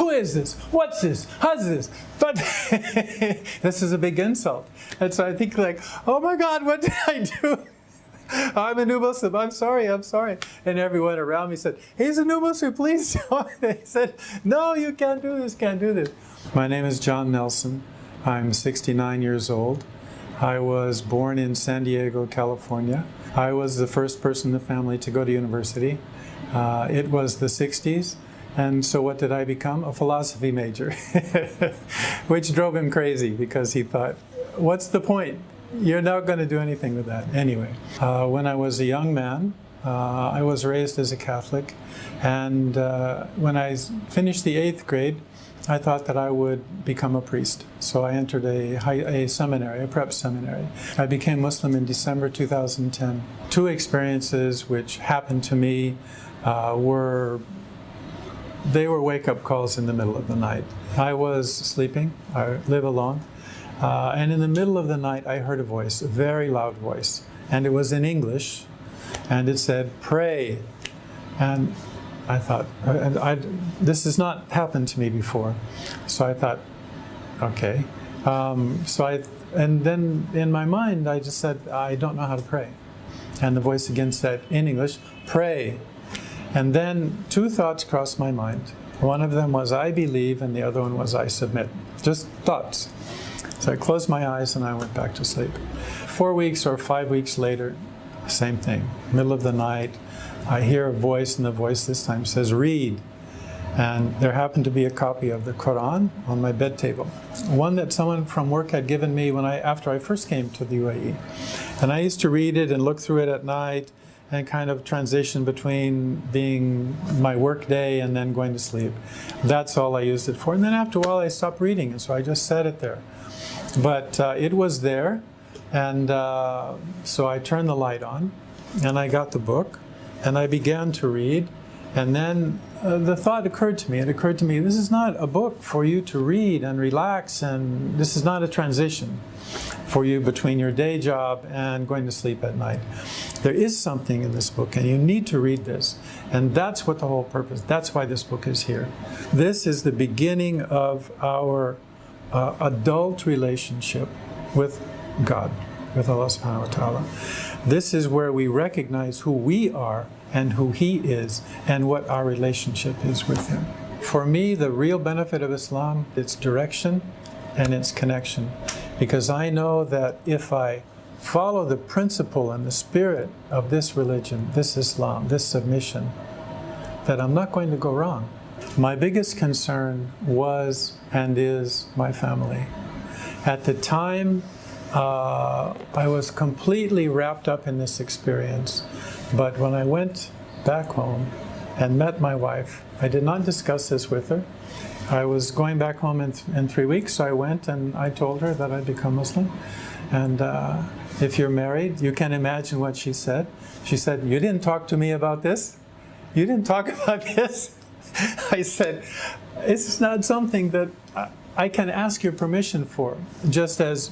who is this? What's this? How's this? But this is a big insult. And so I think like, oh my God, what did I do? I'm a new Muslim. I'm sorry. And everyone around me said, he's a new Muslim, please don't. They said, no, you can't do this, can't do this. My name is John Nelson. I'm 69 years old. I was born in San Diego, California. I was the first person in the family to go to university. It was the 60s. And so what did I become? A philosophy major, which drove him crazy because he thought, what's the point? You're not going to do anything with that. Anyway, when I was a young man, I was raised as a Catholic. And when I finished the 8th grade, I thought that I would become a priest. So I entered a seminary, a prep seminary. I became Muslim in December 2010. Two experiences which happened to me were wake-up calls in the middle of the night. I was sleeping. I live alone. And in the middle of the night, I heard a voice, a very loud voice. And it was in English. And it said, pray. And I thought, this has not happened to me before. So I thought, okay. And then in my mind, I just said, I don't know how to pray. And the voice again said, in English, pray. And then two thoughts crossed my mind. One of them was, I believe, and the other one was, I submit. Just thoughts. So I closed my eyes and I went back to sleep. 4 weeks or 5 weeks later, same thing. Middle of the night, I hear a voice, and the voice this time says, read. And there happened to be a copy of the Quran on my bed table. One that someone from work had given me after I first came to the UAE. And I used to read it and look through it at night and kind of transition between being my work day and then going to sleep. That's all I used it for. And then after a while I stopped reading, and so I just set it there. But it was there, and so I turned the light on, and I got the book, and I began to read, and then the thought occurred to me. It occurred to me, this is not a book for you to read and relax, and this is not a transition for you between your day job and going to sleep at night. There is something in this book, and you need to read this. And that's what the whole purpose, that's why this book is here. This is the beginning of our adult relationship with God, with Allah subhanahu wa ta'ala. This is where we recognize who we are and who He is and what our relationship is with Him. For me, the real benefit of Islam, its direction and its connection. Because I know that if I follow the principle and the spirit of this religion, this Islam, this submission, that I'm not going to go wrong. My biggest concern was and is my family. At the time, I was completely wrapped up in this experience. But when I went back home and met my wife, I did not discuss this with her. I was going back home in 3 weeks, so I went and I told her that I'd become Muslim. And if you're married, you can imagine what she said. She said, you didn't talk to me about this? You didn't talk about this? I said, it's not something that I can ask your permission for. Just as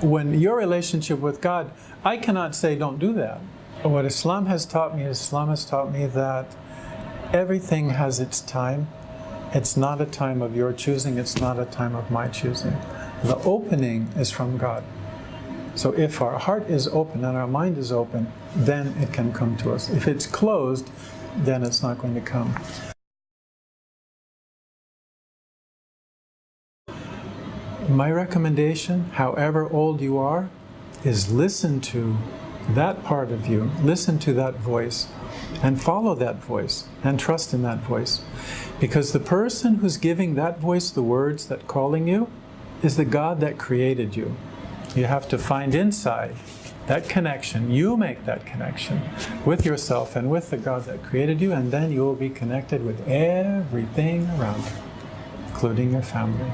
when your relationship with God, I cannot say don't do that. What Islam has taught me that everything has its time. It's not a time of your choosing, it's not a time of my choosing. The opening is from God. So if our heart is open and our mind is open, then it can come to us. If it's closed, then it's not going to come. My recommendation, however old you are, is listen to that part of you, listen to that voice, and follow that voice, and trust in that voice. Because the person who's giving that voice the words that calling you is the God that created you. You have to find inside that connection. You make that connection with yourself and with the God that created you, and then you will be connected with everything around you, including your family.